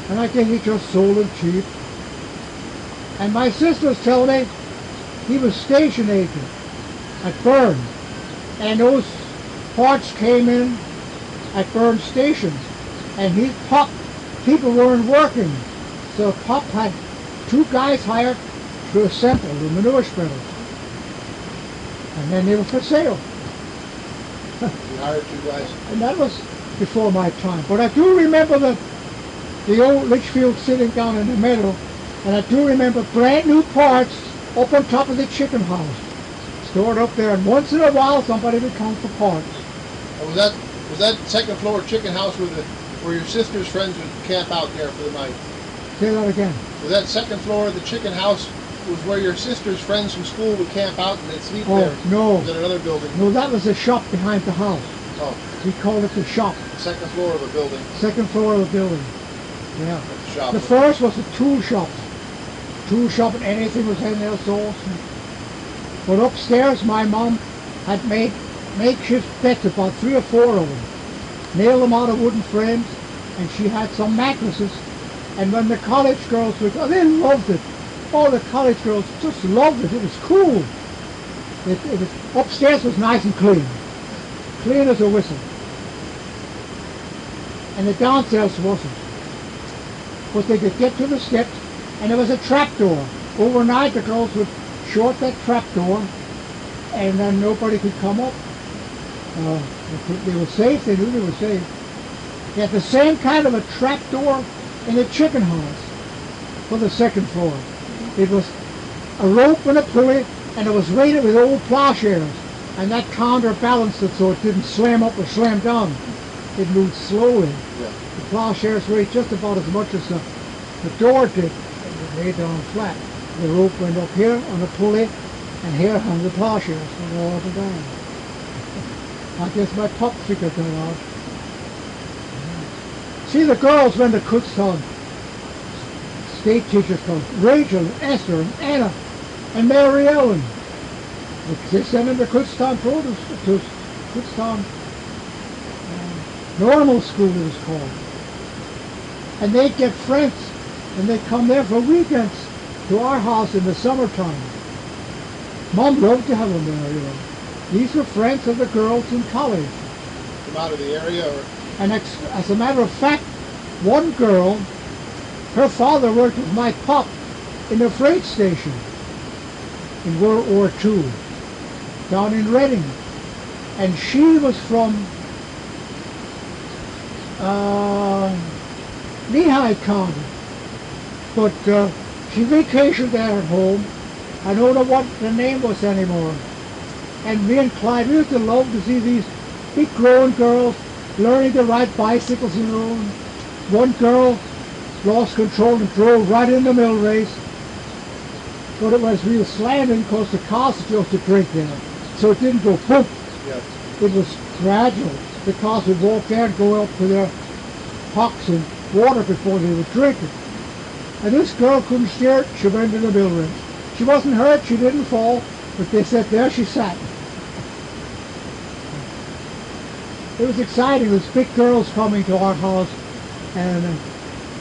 and I think he just sold them cheap. And my sisters tell me he was station agent at Berne, and those parts came in at Berne stations, and people weren't working, so Pop had 2 guys hired to assemble the manure spreaders, and then they were for sale. You hired 2 guys? And that was before my time. But I do remember the old Litchfield sitting down in the meadow, and I do remember brand new parts up on top of the chicken house, stored up there, and once in a while somebody would come for parts. And was that second floor chicken house where your sister's friends would camp out there for the night? Say that again. Was that second floor of the chicken house was where your sister's friends from school would camp out and they'd sleep there? No. Was it another building? No, that was the shop behind the house. Oh. We called it the shop. Second floor of a building. Second floor of the building. Yeah. The shop. The first was a tool shop. Tool shop, and anything was in there, sauce. But upstairs, my mom had made makeshift beds, about 3 or 4 of them. Nailed them out of wooden frames, and she had some mattresses. And when the college girls would go, they loved it. All the college girls just loved it. It was cool. Upstairs was nice and clean. Clean as a whistle. And the downstairs wasn't. But they could get to the steps, and there was a trap door. Overnight the girls would short that trap door, and then nobody could come up. They were safe, they knew they were safe. They had the same kind of a trap door in the chicken house for the second floor. It was a rope and a pulley, and it was rated with old plowshares, and that counterbalanced it so it didn't slam up or slam down. It moved slowly. Yeah. The plowshares weighed just about as much as the door did. It laid down flat. The rope went up here on a pulley, and here hung the plowshares went all the down. I guess my pup figured that out. See, the girls went to Kutztown. State teachers come. Rachel, and Esther, and Anna, and Mary Ellen. They sent them to Kutztown to Kutztown Normal School, it was called. And they'd get friends, and they'd come there for weekends to our house in the summertime. Mom loved to have them there, you know. These were friends of the girls in college. Come out of the area? Or? And as a matter of fact, one girl, her father worked with my pop in a freight station in World War II, down in Reading. And she was from Lehigh County, but she vacationed there at home. I don't know what the name was anymore. And me and Clyde, we used to love to see these big grown girls learning to ride bicycles, you know. One girl lost control and drove right in the mill race. But it was real slamming because the cars used to drink there. So it didn't go boom. Yes. It was gradual. The cars would walk there and go up to their hocks in water before they would drink it. And this girl couldn't steer it, she went in the mill race. She wasn't hurt, she didn't fall, but they said there she sat. It was exciting. There was big girls coming to our house, and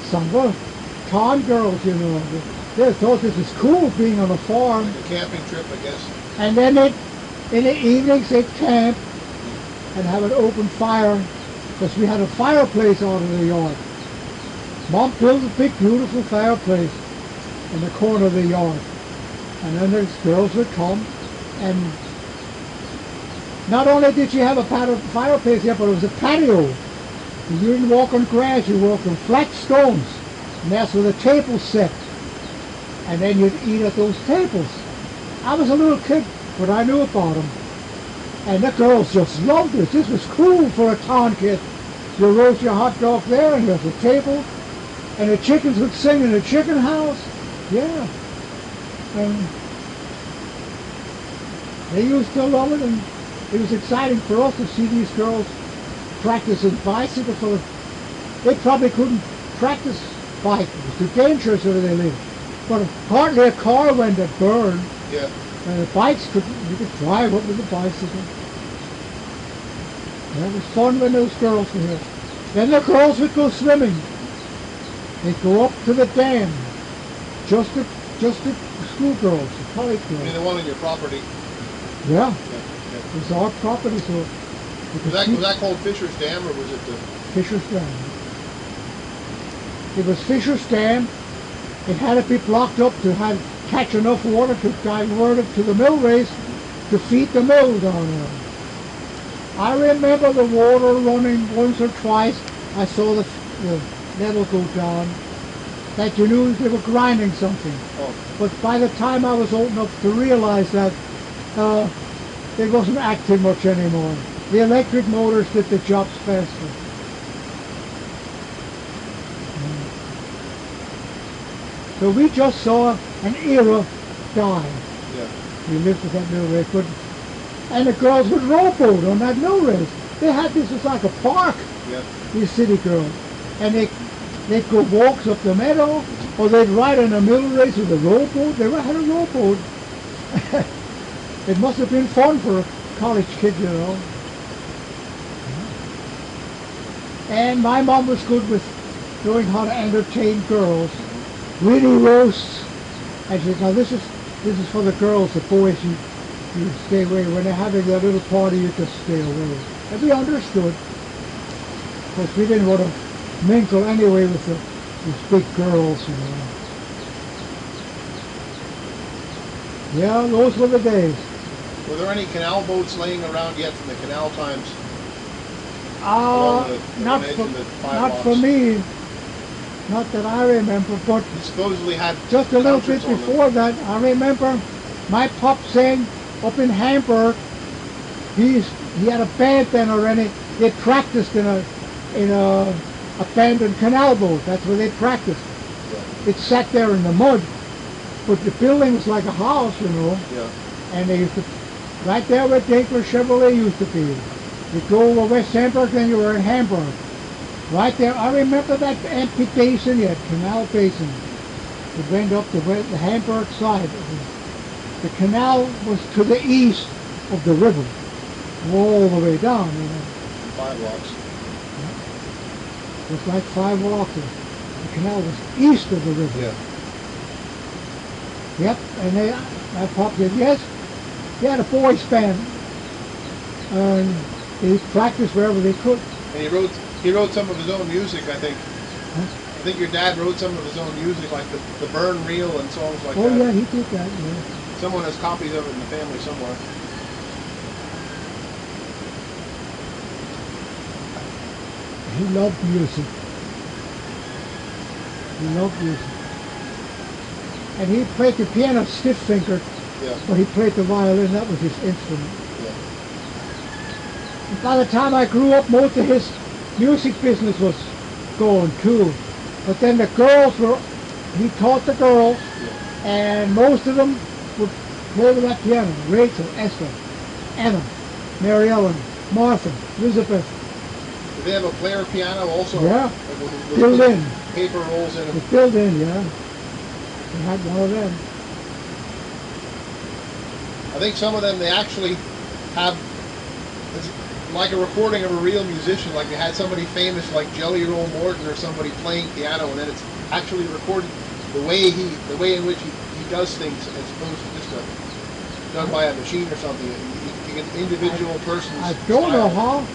some were town girls, you know. They thought this was cool, being on a farm. Like a camping trip, I guess. And then in the evenings they'd camp and have an open fire, because we had a fireplace out in the yard. Mom built a big, beautiful fireplace in the corner of the yard. And then the girls would come, and not only did you have a fireplace here, but it was a patio. You didn't walk on grass, you walked on flat stones. And that's where the tables set. And then you'd eat at those tables. I was a little kid, but I knew about them. And the girls just loved it. This was cool for a town kid. You roast your hot dog there, and there's a table. And the chickens would sing in the chicken house. Yeah. And they used to love it, and it was exciting for us to see these girls practicing bicycle. So they probably couldn't practice bike. It was too dangerous where they lived. But hardly a car went at Berne. Yeah. And the bikes you could drive up with the bicycle. And it was fun when those girls were here. Then the girls would go swimming. They'd go up to the dam, just the schoolgirls, the college I mean, girls. the one on your property. Yeah, Yeah. it was our property, so Was that called Fisher's Dam, or was it the... Fisher's Dam. It was Fisher's Dam. It had to be blocked up to catch enough water to divert it to the mill race to feed the mill down there. I remember the water running once or twice. I saw the level go down, that you knew they were grinding something. Oh. But by the time I was old enough to realize that it wasn't acting much anymore. The electric motors did the jobs faster. So we just saw an era die. Yeah. We lived with that mill race, and the girls would rowboat on that mill race. They had this was like a park. Yeah. These city girls, and they'd go walks up the meadow, or they'd ride on a mill race with a rowboat. They had a rowboat. It must have been fun for a college kid, you know. And my mom was good with knowing how to entertain girls. Really roasts. And she said, now this is for the girls. The boys, you stay away. When they're having their little party, you just stay away. And we understood. Of course, we didn't want to mingle anyway with these big girls, you know. Yeah, those were the days. Were there any canal boats laying around yet from the canal times? Not for me. Not that I remember, but He supposedly had just a little bit concerts on them. before that, I remember my pop saying up in Hamburg, he had a band then already. They practiced in a abandoned canal boat. That's where they practiced. Yeah. It sat there in the mud, but the building was like a house, you know. Yeah. And they used to, right there where Dinkler Chevrolet used to be. You go over West Hamburg, then you were in Hamburg. Right there, I remember that empty basin yet, canal basin. It went up the Hamburg side. The canal was to the east of the river, all the way down, you know. 5 blocks. Yeah. It was like 5 blocks. The canal was east of the river. Yeah. Yep, and my pop said, yes, they had a boys band. And they practiced wherever they could. And he wrote some of his own music, I think. Huh? I think your dad wrote some of his own music, like the Berne reel and songs like Oh that. yeah, he did that, yeah. Someone has copies of it in the family somewhere. He loved music. He loved music. And he played the piano stiff-fingered, Yeah. but he played the violin. That was his instrument. Yeah. And by the time I grew up, most of his music business was going too. But then the girls he taught the girls, Yeah. and most of them would play with that piano. Rachel, Esther, Anna, Mary Ellen, Martha, Elizabeth. Did they have a player piano also? Yeah. Like with Built in. paper rolls in them. It's built in, yeah. They had one of them. I think some of them, they actually have, it's like a recording of a real musician, like they had somebody famous like Jelly Roll Morton or somebody playing piano, and then it's actually recorded the way in which he does things, as opposed to just done by a machine or something. An individual person's I don't know style. how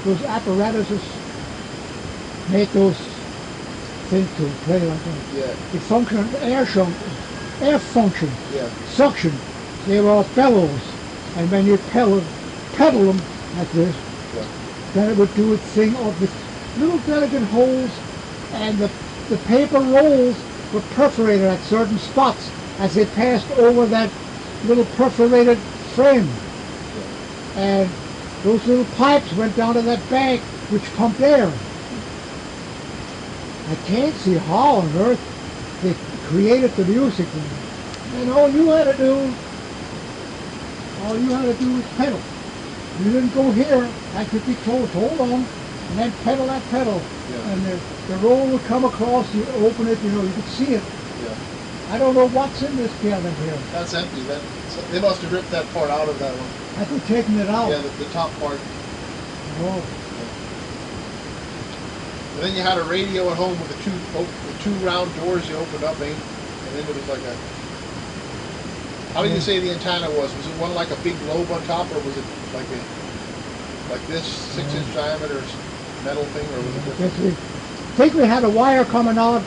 those apparatuses made those things to play like that. Yeah, It functioned, air function, yeah, suction. They were all bellows, and when you pedal them like this, yeah. then it would do its thing up with little delicate holes, and the paper rolls were perforated at certain spots as they passed over that little perforated frame. And those little pipes went down to that bag which pumped air. I can't see how on earth they created the music. And all you had to do was pedal. You didn't go here, I could be told, hold on, and then pedal that pedal. Yeah. And the roll would come across, you open it, you know, you could see it. Yeah. I don't know what's in this piano here. That's empty. They must have ripped that part out of that one. I think taking it out. Yeah, the top part. Oh. And then you had a radio at home with the two round doors you opened up, and then it was like a. How did you say the antenna was? Was it one like a big globe on top, or was it like this 6-inch diameter metal thing, or was it different? I think we had a wire coming out,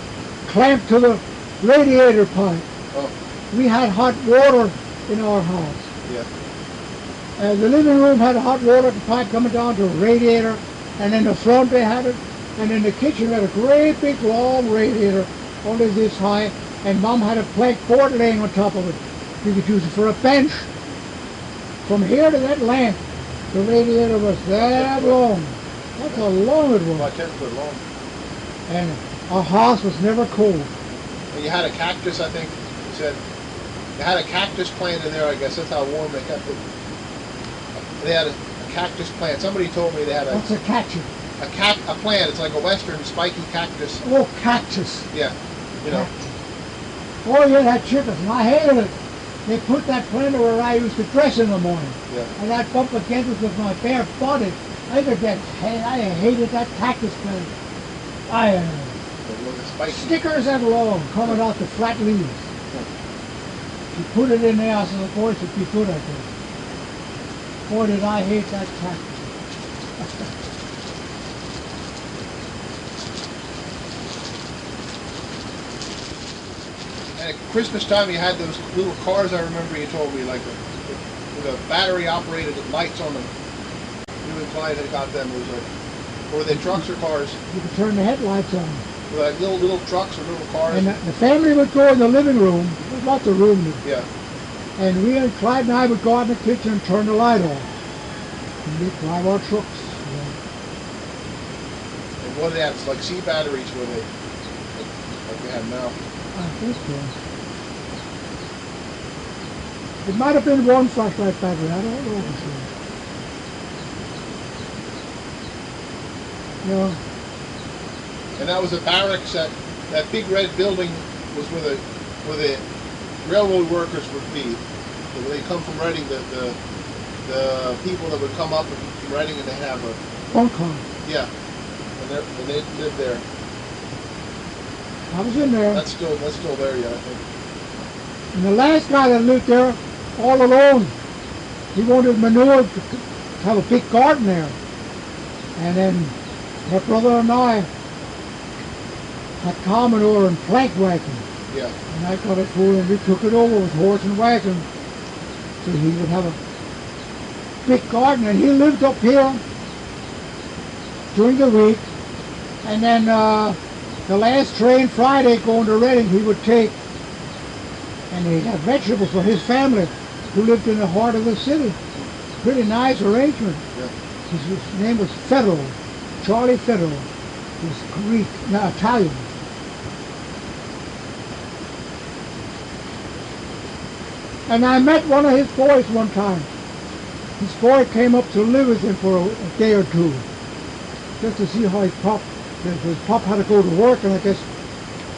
clamped to the radiator pipe. Oh. We had hot water in our house. Yeah. The living room had a hot water pipe coming down to a radiator, and in the front they had it, and in the kitchen we had a great big long radiator, only this high, and Mom had a plank board laying on top of it. You could use it for a bench. From here to that lamp, the radiator was that long. That's how long it was. About 10 foot long. And our house was never cold. And you had a cactus, I think you said. You had a cactus plant in there, I guess. That's how warm they kept it. They had a cactus plant. Somebody told me they had a... What's a cactus? A plant. It's like a western spiky cactus. Oh, cactus. Yeah. You know. Cactus. Oh, yeah, that chickens. And I hated it. They put that planter where I used to dress in the morning. Yeah. And I'd bump against it with my bare body. I hated that cactus plant. Stickers that long coming out the flat leaves. If you put it in there, I said, of course it'd be good, I guess. Boy, did I hate that cactus. And at Christmas time, you had those little cars, I remember you told me, like with a battery-operated lights on them. You and Clyde had got them. It was like, or were they trucks or cars? You could turn the headlights on. Were like little trucks or little cars? And the family would go in the living room, not the room. Yeah. And we and Clyde and I would go out in the kitchen and turn the light off. And we'd drive our trucks. Yeah. And what did they have? It's like C batteries, were they? Like we have now. I think so. It might have been one flashlight battery. I don't know for sure. Yeah. And that was a barracks. That big red building was where the railroad workers would be. When they come from Reading, the people that would come up from Reading, and they have a phone call. Yeah, and they lived there. I was in there. That's still there, yeah, I think. And the last guy that lived there, all alone, he wanted manure to have a big garden there. And then my brother and I had cow manure and plank wagon. Yeah. And I got it for him, and we took it over with horse and wagon. So he would have a big garden, and he lived up here during the week. And then the last train Friday going to Reading he would take, and he'd have vegetables for his family who lived in the heart of the city. Pretty nice arrangement. Yeah. His name was Federal, Charlie Federal. He was Greek, no, Italian. And I met one of his boys one time. His boy came up to live with him for a day or two, just to see how his pop had to go to work, and I guess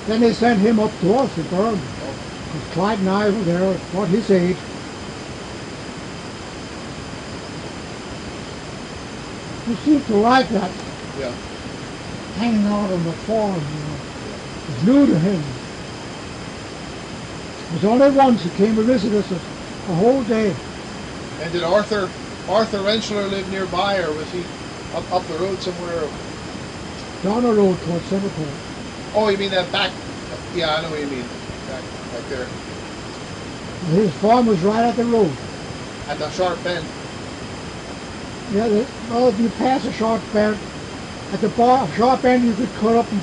then they sent him up to us in Berne. Because Clyde and I were there, about his age. He seemed to like that. Yeah. Hanging out on the farm, you know. It was new to him. It was only once he came to visit us a whole day. And did Arthur Rentschler live nearby, or was he up the road somewhere? Down the road towards Singapore. Oh, you mean that back? Yeah, I know what you mean. Back there. His farm was right at the road. At the sharp bend. Yeah, well, if you pass a sharp bend, at the sharp end you could cut up and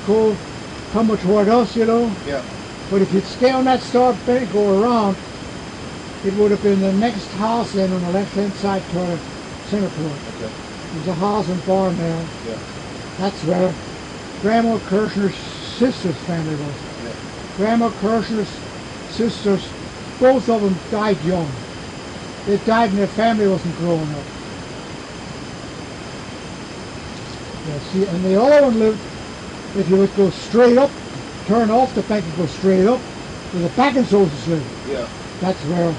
come toward us, you know. Yeah. But if you'd stay on that sharp bend and go around, it would have been the next house then on the left-hand side toward Singapore. Okay. There's a house and barn there. Yeah. That's where Grandma Kershner's sister's family was. Yeah. Grandma Kershner's sisters, both of them died young. They died and their family wasn't growing up. Yeah, see, and the other one lived, if you would go straight up, turn off the bank and go straight up, where the back and soldiers lived. Yeah. That's where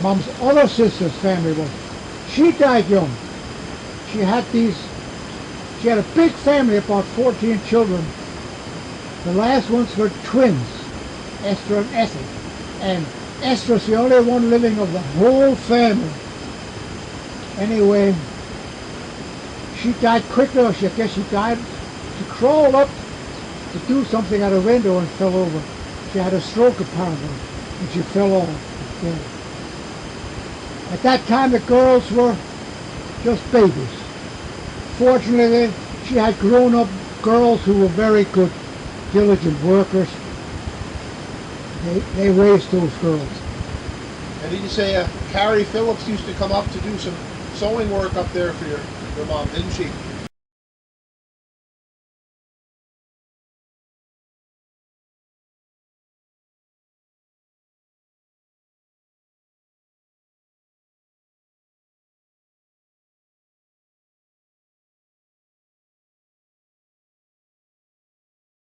Mom's other sister's family was. She died young. She had these She had a big family, about 14 children. The last ones were twins, Esther and Ethel. And Esther's the only one living of the whole family. Anyway, she died quickly, or I guess she died. She crawled up to do something at a window and fell over. She had a stroke apparently, and she fell off. Yeah. At that time the girls were just babies. Fortunately, she had grown-up girls who were very good, diligent workers. They raised those girls. And did you say Carrie Phillips used to come up to do some sewing work up there for your mom, didn't she?